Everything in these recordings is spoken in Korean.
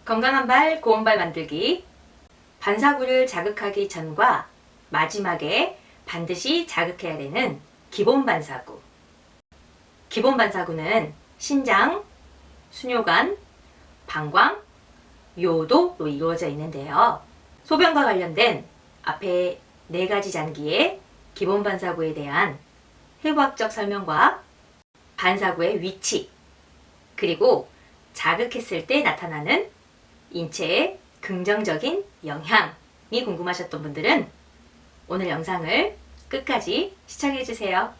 건강한 발, 고운 발 만들기. 반사구를 자극하기 전과 마지막에 반드시 자극해야 되는 기본 반사구. 기본 반사구는 신장, 수뇨관, 방광, 요도로 이루어져 있는데요. 소변과 관련된 앞에 4가지 장기의 기본 반사구에 대한 해부학적 설명과 반사구의 위치, 그리고 자극했을 때 나타나는 인체의 긍정적인 영향이 궁금하셨던 분들은 오늘 영상을 끝까지 시청해주세요.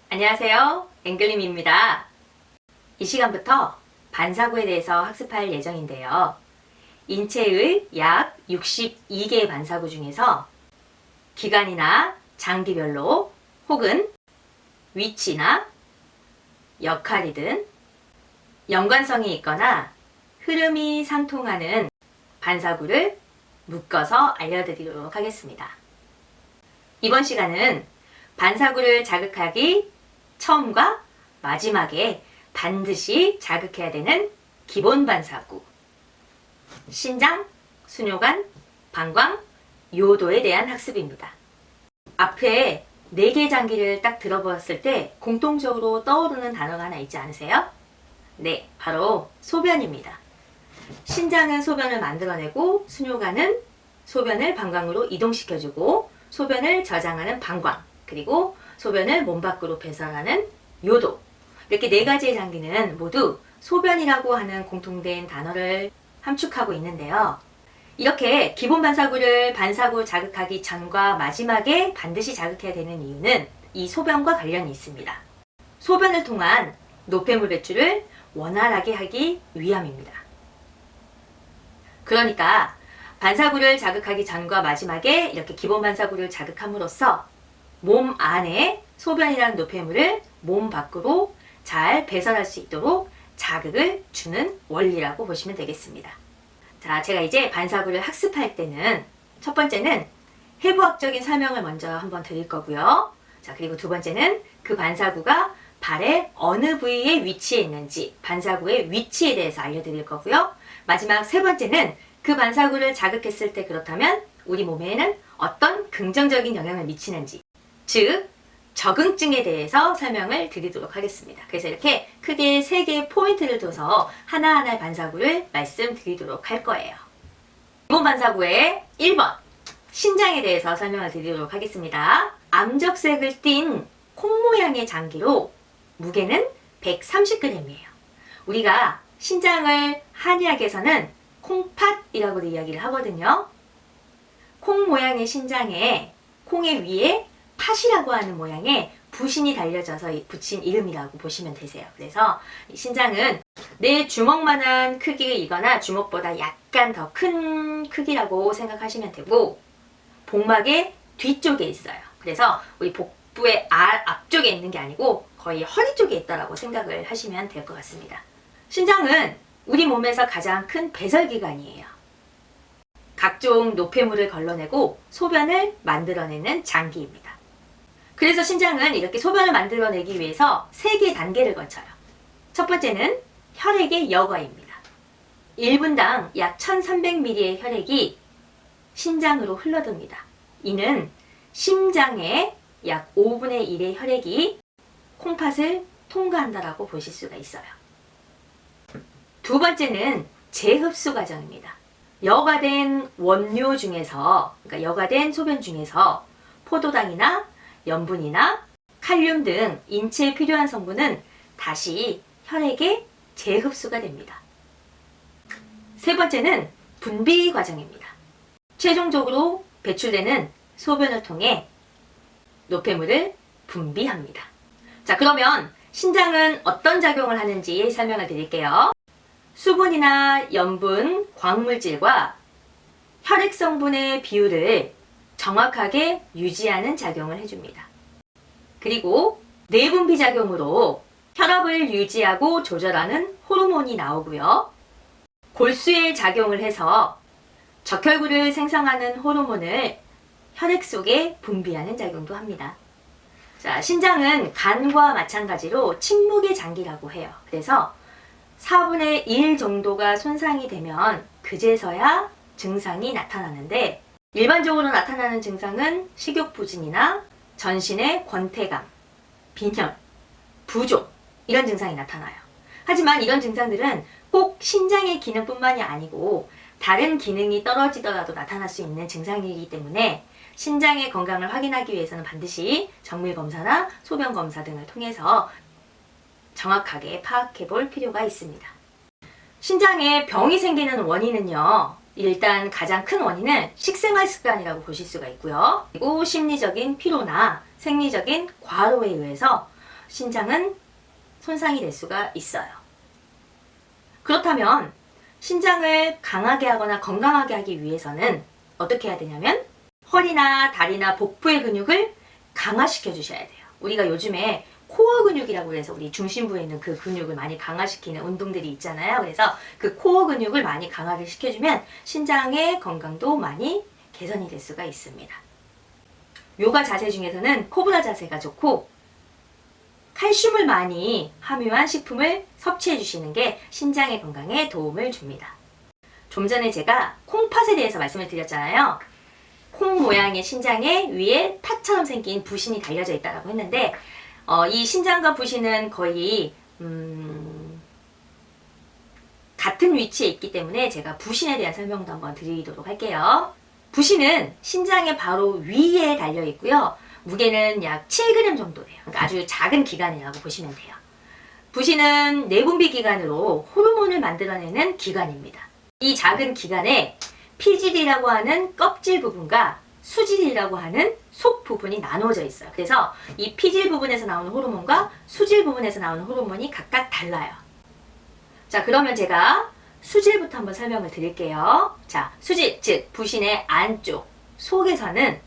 안녕하세요. 앵글림입니다. 이 시간부터 반사구에 대해서 학습할 예정인데요. 인체의 약 62개의 반사구 중에서 기관이나 장기별로 혹은 위치나 역할이든 연관성이 있거나 흐름이 상통하는 반사구를 묶어서 알려드리도록 하겠습니다. 이번 시간은 반사구를 자극하기 처음과 마지막에 반드시 자극해야 되는 기본 반사구, 신장, 수뇨관, 방광, 요도에 대한 학습입니다. 앞에 4개 장기를 딱 들어보았을 때 공통적으로 떠오르는 단어가 하나 있지 않으세요? 네, 바로 소변입니다. 신장은 소변을 만들어내고 수뇨관은 소변을 방광으로 이동시켜주고 소변을 저장하는 방광, 그리고 소변을 몸 밖으로 배설하는 요도. 이렇게 4가지의 장기는 모두 소변이라고 하는 공통된 단어를 함축하고 있는데요. 이렇게 기본 반사구를 반사구 자극하기 전과 마지막에 반드시 자극해야 되는 이유는 이 소변과 관련이 있습니다. 소변을 통한 노폐물 배출을 원활하게 하기 위함입니다. 그러니까 반사구를 자극하기 전과 마지막에 이렇게 기본 반사구를 자극함으로써 몸 안에 소변이라는 노폐물을 몸 밖으로 잘 배설할 수 있도록 자극을 주는 원리라고 보시면 되겠습니다. 자, 제가 이제 반사구를 학습할 때는 첫 번째는 해부학적인 설명을 먼저 한번 드릴 거고요. 자, 그리고 두 번째는 그 반사구가 발의 어느 부위에 위치해 있는지 반사구의 위치에 대해서 알려드릴 거고요. 마지막 세 번째는 그 반사구를 자극했을 때 그렇다면 우리 몸에는 어떤 긍정적인 영향을 미치는지, 즉 적응증에 대해서 설명을 드리도록 하겠습니다. 그래서 이렇게 크게 3개의 포인트를 둬서 하나하나의 반사구를 말씀드리도록 할 거예요. 기본 반사구의 1번, 신장에 대해서 설명을 드리도록 하겠습니다. 암적색을 띤 콩 모양의 장기로 무게는 130g이에요. 우리가 신장을 한의학에서는 콩팥이라고도 이야기를 하거든요. 콩 모양의 신장에 콩의 위에 팥이라고 하는 모양의 부신이 달려져서 붙인 이름이라고 보시면 되세요. 그래서 신장은 내 주먹만한 크기이거나 주먹보다 약간 더 큰 크기라고 생각하시면 되고 복막의 뒤쪽에 있어요. 그래서 우리 복부의 앞쪽에 있는 게 아니고 거의 허리 쪽에 있다라고 생각을 하시면 될 것 같습니다. 신장은 우리 몸에서 가장 큰 배설기관이에요. 각종 노폐물을 걸러내고 소변을 만들어내는 장기입니다. 그래서 신장은 이렇게 소변을 만들어내기 위해서 3개의 단계를 거쳐요. 첫 번째는 혈액의 여과입니다. 1분당 약 1300ml의 혈액이 신장으로 흘러듭니다. 이는 심장의 약 5분의 1의 혈액이 콩팥을 통과한다라고 보실 수가 있어요. 두 번째는 재흡수 과정입니다. 여과된 원료 중에서, 그러니까 여과된 소변 중에서 포도당이나 염분이나 칼륨 등 인체에 필요한 성분은 다시 혈액에 재흡수가 됩니다. 세 번째는 분비 과정입니다. 최종적으로 배출되는 소변을 통해 노폐물을 분비합니다. 자, 그러면 신장은 어떤 작용을 하는지 설명을 드릴게요. 수분이나 염분, 광물질과 혈액 성분의 비율을 정확하게 유지하는 작용을 해줍니다. 그리고 내분비 작용으로 혈압을 유지하고 조절하는 호르몬이 나오고요. 골수에 작용을 해서 적혈구를 생성하는 호르몬을 혈액 속에 분비하는 작용도 합니다. 자, 신장은 간과 마찬가지로 침묵의 장기라고 해요. 그래서 4분의 1 정도가 손상이 되면 그제서야 증상이 나타나는데, 일반적으로 나타나는 증상은 식욕부진이나 전신의 권태감, 빈혈, 부종 이런 증상이 나타나요. 하지만 이런 증상들은 꼭 신장의 기능뿐만이 아니고 다른 기능이 떨어지더라도 나타날 수 있는 증상이기 때문에 신장의 건강을 확인하기 위해서는 반드시 정밀 검사나 소변 검사 등을 통해서 정확하게 파악해 볼 필요가 있습니다. 신장에 병이 생기는 원인은요, 일단 가장 큰 원인은 식생활 습관이라고 보실 수가 있고요. 그리고 심리적인 피로나 생리적인 과로에 의해서 신장은 손상이 될 수가 있어요. 그렇다면 신장을 강하게 하거나 건강하게 하기 위해서는 어떻게 해야 되냐면 허리나 다리나 복부의 근육을 강화시켜 주셔야 돼요. 우리가 요즘에 코어 근육이라고 해서 우리 중심부에 있는 그 근육을 많이 강화시키는 운동들이 있잖아요. 그래서 그 코어 근육을 많이 강화를 시켜주면 신장의 건강도 많이 개선이 될 수가 있습니다. 요가 자세 중에서는 코브라 자세가 좋고, 칼슘을 많이 함유한 식품을 섭취해 주시는 게 신장의 건강에 도움을 줍니다. 좀 전에 제가 콩팥에 대해서 말씀을 드렸잖아요. 콩 모양의 신장에 위에 팥처럼 생긴 부신이 달려져 있다고 했는데, 이 신장과 부신은 거의 같은 위치에 있기 때문에 제가 부신에 대한 설명도 한번 드리도록 할게요. 부신은 신장의 바로 위에 달려 있고요. 무게는 약 7g 정도 돼요. 그러니까 아주 작은 기관이라고 보시면 돼요. 부신은 내분비 기관으로 호르몬을 만들어내는 기관입니다. 이 작은 기관에 피질이라고 하는 껍질 부분과 수질이라고 하는 속 부분이 나누어져 있어요. 그래서 이 피질 부분에서 나오는 호르몬과 수질 부분에서 나오는 호르몬이 각각 달라요. 자, 그러면 제가 수질부터 한번 설명을 드릴게요. 자, 수질, 즉 부신의 안쪽, 속에서는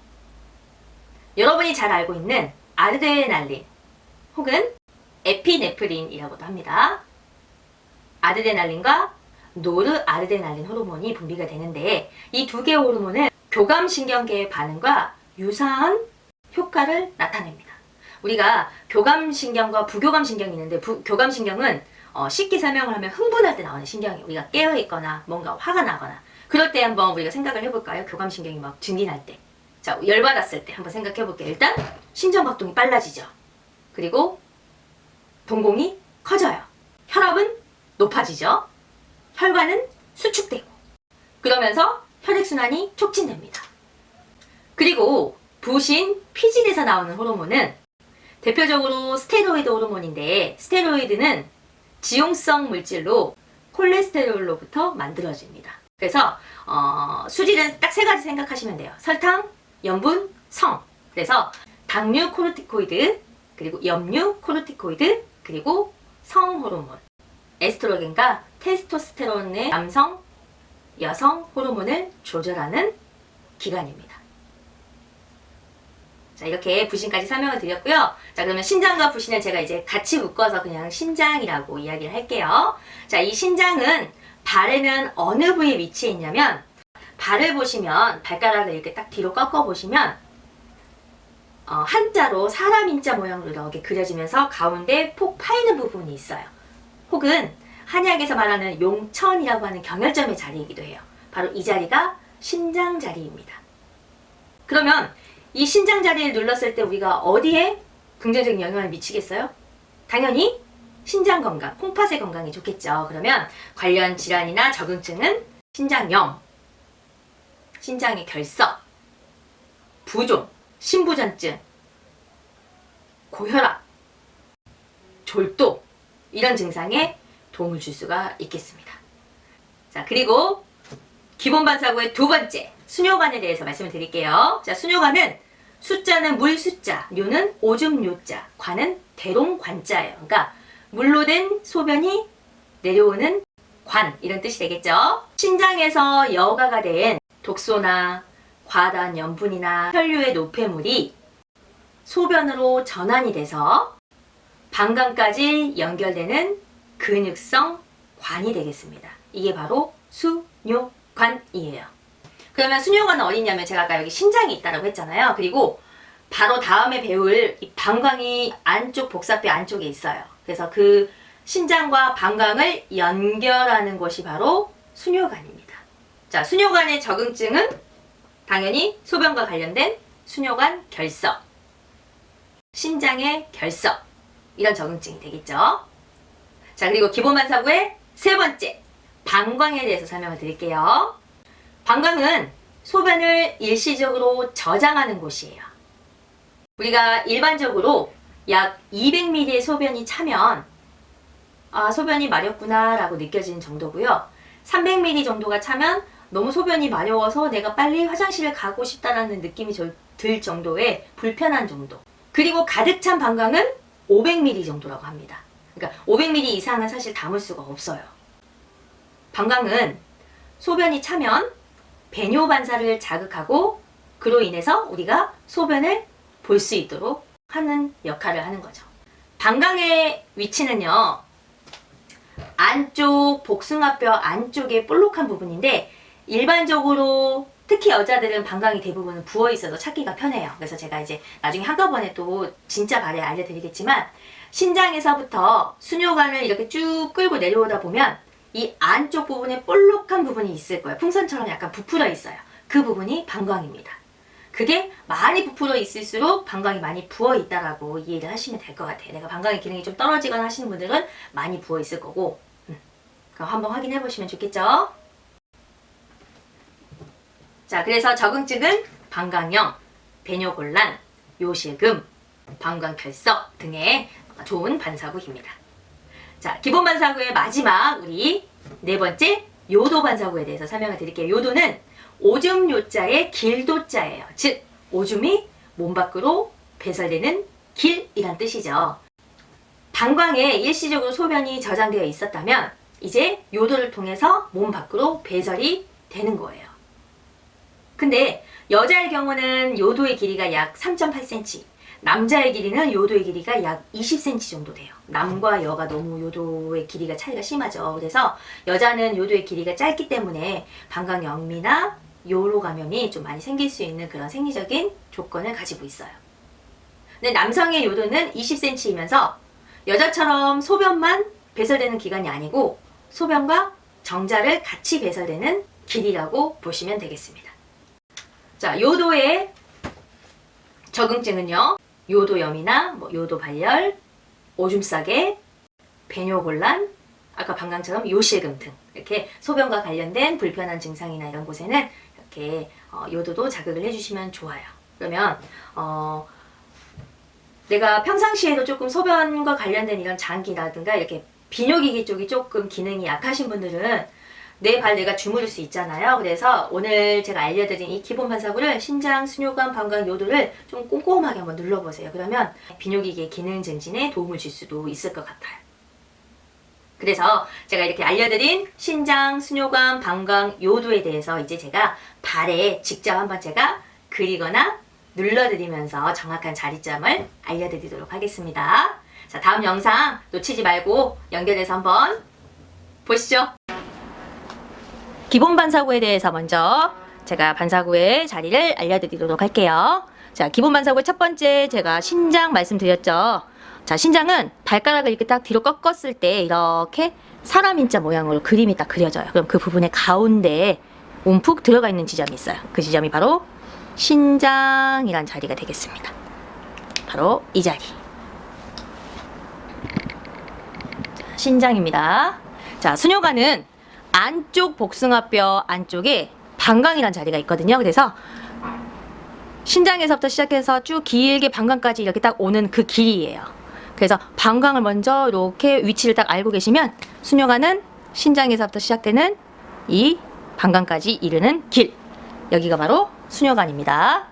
여러분이 잘 알고 있는 아드레날린 혹은 에피네프린이라고도 합니다. 아드레날린과 노르아드레날린 호르몬이 분비가 되는데, 이 두 개의 호르몬은 교감신경계의 반응과 유사한 효과를 나타냅니다. 우리가 교감신경과 부교감신경이 있는데, 교감신경은 쉽게 설명을 하면 흥분할 때 나오는 신경이에요. 우리가 깨어있거나 뭔가 화가 나거나 그럴 때 한번 우리가 생각을 해볼까요? 교감신경이 막 증진할 때, 자, 열받았을 때 한번 생각해 볼게요. 일단 심장박동이 빨라지죠. 그리고 동공이 커져요. 혈압은 높아지죠. 혈관은 수축되고, 그러면서 혈액순환이 촉진됩니다. 그리고 부신 피질에서 나오는 호르몬은 대표적으로 스테로이드 호르몬인데, 스테로이드는 지용성 물질로 콜레스테롤로부터 만들어집니다. 그래서 수질은 딱 3가지 생각하시면 돼요. 설탕, 염분, 성. 그래서 당류 코르티코이드, 그리고 염류 코르티코이드, 그리고 성 호르몬, 에스트로겐과 테스토스테론의 남성, 여성 호르몬을 조절하는 기관입니다. 자, 이렇게 부신까지 설명을 드렸고요. 자, 그러면 신장과 부신을 제가 이제 같이 묶어서 그냥 신장이라고 이야기를 할게요. 자, 이 신장은 발에는 어느 부위에 위치해 있냐면, 발을 보시면 발가락을 이렇게 딱 뒤로 꺾어 보시면 한자로 사람 인자 모양으로 이렇게 그려지면서 가운데 폭 파이는 부분이 있어요. 혹은 한의학에서 말하는 용천이라고 하는 경혈점의 자리이기도 해요. 바로 이 자리가 신장 자리입니다. 그러면 이 신장 자리를 눌렀을 때 우리가 어디에 긍정적인 영향을 미치겠어요? 당연히 신장 건강, 콩팥의 건강이 좋겠죠. 그러면 관련 질환이나 적응증은 신장염, 신장의 결석, 부종, 신부전증, 고혈압, 졸도, 이런 증상에 도움을 줄 수가 있겠습니다. 자, 그리고 기본 반사구의 두 번째, 수뇨관에 대해서 말씀을 드릴게요. 자, 수뇨관은 숫자는 물 숫자, 뇨는 오줌 요자, 관은 대롱관자예요. 그러니까 물로 된 소변이 내려오는 관, 이런 뜻이 되겠죠. 신장에서 여과가 된 독소나 과다한 염분이나 혈류의 노폐물이 소변으로 전환이 돼서 방광까지 연결되는 근육성 관이 되겠습니다. 이게 바로 수뇨관이에요. 그러면 수녀관은 어디 있냐면 제가 아까 여기 신장이 있다고 했잖아요. 그리고 바로 다음에 배울 이 방광이 안쪽 복사뼈 안쪽에 있어요. 그래서 그 신장과 방광을 연결하는 곳이 바로 수녀관입니다. 자, 수녀관의 적응증은 당연히 소변과 관련된 수녀관 결석, 신장의 결석, 이런 적응증이 되겠죠. 자, 그리고 기본반사구의 세 번째, 방광에 대해서 설명을 드릴게요. 방광은 소변을 일시적으로 저장하는 곳이에요. 우리가 일반적으로 약 200ml의 소변이 차면 아, 소변이 마렵구나 라고 느껴지는 정도고요. 300ml 정도가 차면 너무 소변이 마려워서 내가 빨리 화장실을 가고 싶다라는 느낌이 들 정도의 불편한 정도. 그리고 가득 찬 방광은 500ml 정도라고 합니다. 그러니까 500ml 이상은 사실 담을 수가 없어요. 방광은 소변이 차면 배뇨 반사를 자극하고 그로 인해서 우리가 소변을 볼 수 있도록 하는 역할을 하는 거죠. 방광의 위치는요, 안쪽 복숭아뼈 안쪽에 볼록한 부분인데 일반적으로 특히 여자들은 방광이 대부분 부어 있어서 찾기가 편해요. 그래서 제가 이제 나중에 한꺼번에 또 진짜 발에 알려드리겠지만 신장에서부터 수뇨관을 이렇게 쭉 끌고 내려오다 보면 이 안쪽 부분에 볼록한 부분이 있을 거예요. 풍선처럼 약간 부풀어 있어요. 그 부분이 방광입니다. 그게 많이 부풀어 있을수록 방광이 많이 부어 있다라고 이해를 하시면 될 것 같아요. 내가 방광의 기능이 좀 떨어지거나 하시는 분들은 많이 부어 있을 거고, 그럼 한번 확인해 보시면 좋겠죠? 자, 그래서 적응증은 방광염, 배뇨곤란, 요실금, 방광결석 등의 좋은 반사구입니다. 자, 기본 반사구의 마지막 우리 네 번째 요도 반사구에 대해서 설명을 드릴게요. 요도는 오줌 요자의 길도자예요. 즉 오줌이 몸 밖으로 배설되는 길이란 뜻이죠. 방광에 일시적으로 소변이 저장되어 있었다면 이제 요도를 통해서 몸 밖으로 배설이 되는 거예요. 근데 여자의 경우는 요도의 길이가 약 3.8cm, 남자의 길이는 요도의 길이가 약 20cm 정도 돼요. 남과 여가 너무 요도의 길이가 차이가 심하죠. 그래서 여자는 요도의 길이가 짧기 때문에 방광염이나 요로 감염이 좀 많이 생길 수 있는 그런 생리적인 조건을 가지고 있어요. 근데 남성의 요도는 20cm이면서 여자처럼 소변만 배설되는 기간이 아니고 소변과 정자를 같이 배설되는 길이라고 보시면 되겠습니다. 자, 요도의 적응증은요, 요도염이나 요도 발열, 오줌 싸개, 배뇨곤란, 아까 방광처럼 요실금 등 이렇게 소변과 관련된 불편한 증상이나 이런 곳에는 이렇게 요도도 자극을 해주시면 좋아요. 그러면 내가 평상시에도 조금 소변과 관련된 이런 장기라든가 이렇게 비뇨기계 쪽이 조금 기능이 약하신 분들은 내 발 내가 주무를 수 있잖아요. 그래서 오늘 제가 알려드린 이 기본 반사구를 신장, 수뇨관, 방광, 요도를 좀 꼼꼼하게 한번 눌러보세요. 그러면 비뇨기계 기능 증진에 도움을 줄 수도 있을 것 같아요. 그래서 제가 이렇게 알려드린 신장, 수뇨관, 방광, 요도에 대해서 이제 제가 발에 직접 한번 제가 그리거나 눌러드리면서 정확한 자리점을 알려드리도록 하겠습니다. 자, 다음 영상 놓치지 말고 연결해서 한번 보시죠. 기본 반사구에 대해서 먼저 제가 반사구의 자리를 알려드리도록 할게요. 자, 기본 반사구의 첫 번째 제가 신장 말씀드렸죠. 자, 신장은 발가락을 이렇게 딱 뒤로 꺾었을 때 이렇게 사람 인자 모양으로 그림이 딱 그려져요. 그럼 그 부분의 가운데에 움푹 들어가 있는 지점이 있어요. 그 지점이 바로 신장이란 자리가 되겠습니다. 바로 이 자리. 자, 신장입니다. 자, 수뇨관은 안쪽 복숭아뼈 안쪽에 방광이란 자리가 있거든요. 그래서 신장에서부터 시작해서 쭉 길게 방광까지 이렇게 딱 오는 그 길이에요. 그래서 방광을 먼저 이렇게 위치를 딱 알고 계시면 수뇨관은 신장에서부터 시작되는 이 방광까지 이르는 길, 여기가 바로 수뇨관입니다.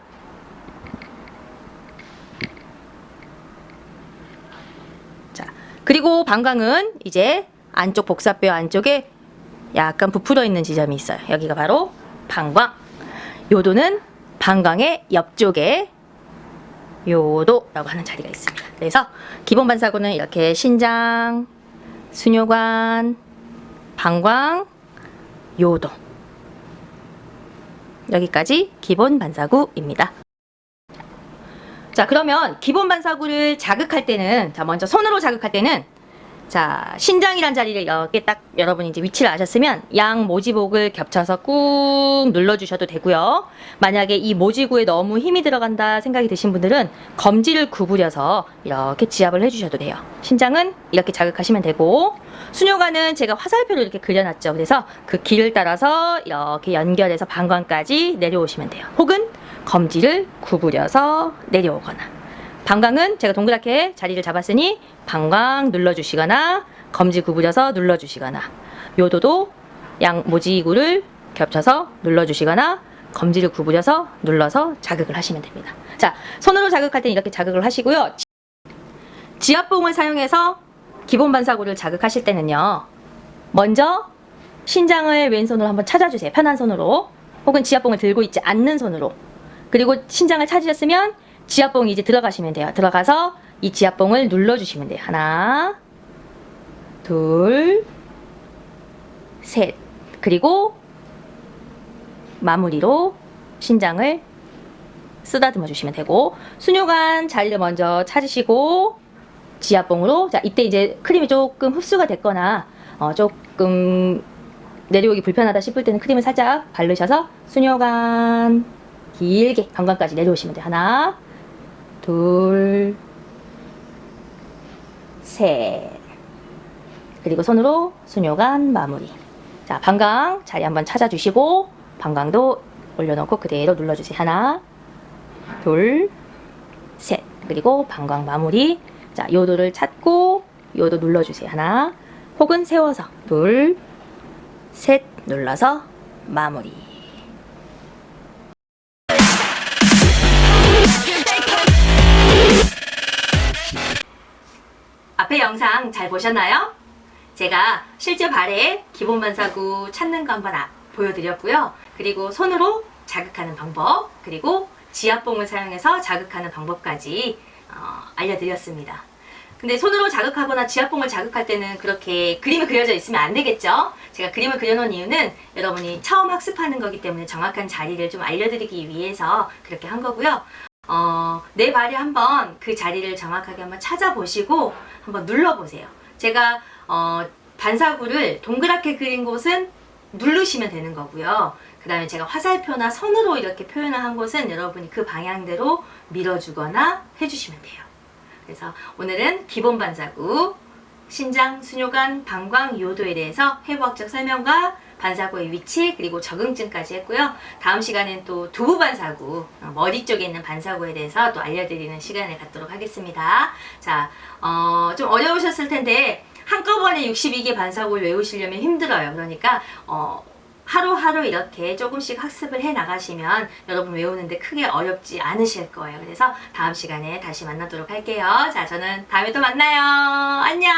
자, 그리고 방광은 이제 안쪽 복사뼈 안쪽에 약간 부풀어 있는 지점이 있어요. 여기가 바로 방광. 요도는 방광의 옆쪽에 요도라고 하는 자리가 있습니다. 그래서 기본 반사구는 이렇게 신장, 수뇨관, 방광, 요도 여기까지 기본 반사구입니다. 자, 그러면 기본 반사구를 자극할 때는, 자, 먼저 손으로 자극할 때는, 자, 신장이란 자리를 이렇게 딱 여러분이 이제 위치를 아셨으면 양 모지복을 겹쳐서 꾹 눌러주셔도 되고요. 만약에 이 모지구에 너무 힘이 들어간다 생각이 드신 분들은 검지를 구부려서 이렇게 지압을 해주셔도 돼요. 신장은 이렇게 자극하시면 되고, 수뇨관은 제가 화살표로 이렇게 그려놨죠. 그래서 그 길을 따라서 이렇게 연결해서 방광까지 내려오시면 돼요. 혹은 검지를 구부려서 내려오거나, 방광은 제가 동그랗게 자리를 잡았으니 방광 눌러주시거나 검지 구부려서 눌러주시거나, 요도도 양 모지구를 겹쳐서 눌러주시거나 검지를 구부려서 눌러서 자극을 하시면 됩니다. 자, 손으로 자극할 때는 이렇게 자극을 하시고요. 지압봉을 사용해서 기본 반사구를 자극하실 때는요, 먼저 신장을 왼손으로 한번 찾아주세요. 편한 손으로, 혹은 지압봉을 들고 있지 않는 손으로. 그리고 신장을 찾으셨으면 지압봉이 이제 들어가시면 돼요. 들어가서 이 지압봉을 눌러주시면 돼요. 하나, 둘, 셋. 그리고 마무리로 신장을 쓰다듬어 주시면 되고, 수뇨관 자리를 먼저 찾으시고 지압봉으로, 자, 이때 이제 크림이 조금 흡수가 됐거나 조금 내려오기 불편하다 싶을 때는 크림을 살짝 바르셔서 수뇨관 길게 방광까지 내려오시면 돼요. 하나, 둘, 셋. 그리고 손으로 수뇨관 마무리. 자, 방광 자리 한번 찾아주시고 방광도 올려놓고 그대로 눌러주세요. 하나, 둘, 셋. 그리고 방광 마무리. 자, 요도를 찾고 요도 눌러주세요. 하나, 혹은 세워서 둘, 셋 눌러서 마무리. 앞에 영상 잘 보셨나요? 제가 실제 발에 기본 반사구 찾는 거 한번 보여드렸고요. 그리고 손으로 자극하는 방법, 그리고 지압봉을 사용해서 자극하는 방법까지 알려드렸습니다. 근데 손으로 자극하거나 지압봉을 자극할 때는 그렇게 그림이 그려져 있으면 안 되겠죠? 제가 그림을 그려놓은 이유는 여러분이 처음 학습하는 거기 때문에 정확한 자리를 좀 알려드리기 위해서 그렇게 한 거고요. 내 발에 한번 그 자리를 정확하게 한번 찾아보시고 한번 눌러보세요. 제가 반사구를 동그랗게 그린 곳은 누르시면 되는 거고요. 그 다음에 제가 화살표나 선으로 이렇게 표현을 한 곳은 여러분이 그 방향대로 밀어주거나 해주시면 돼요. 그래서 오늘은 기본 반사구, 신장, 수뇨관, 방광, 요도에 대해서 해부학적 설명과 반사구의 위치, 그리고 적응증까지 했고요. 다음 시간엔 또 두부 반사구, 머리 쪽에 있는 반사구에 대해서 또 알려드리는 시간을 갖도록 하겠습니다. 자, 좀 어려우셨을 텐데 한꺼번에 62개 반사구를 외우시려면 힘들어요. 그러니까 하루하루 이렇게 조금씩 학습을 해 나가시면 여러분 외우는데 크게 어렵지 않으실 거예요. 그래서 다음 시간에 다시 만나도록 할게요. 자, 저는 다음에 또 만나요. 안녕.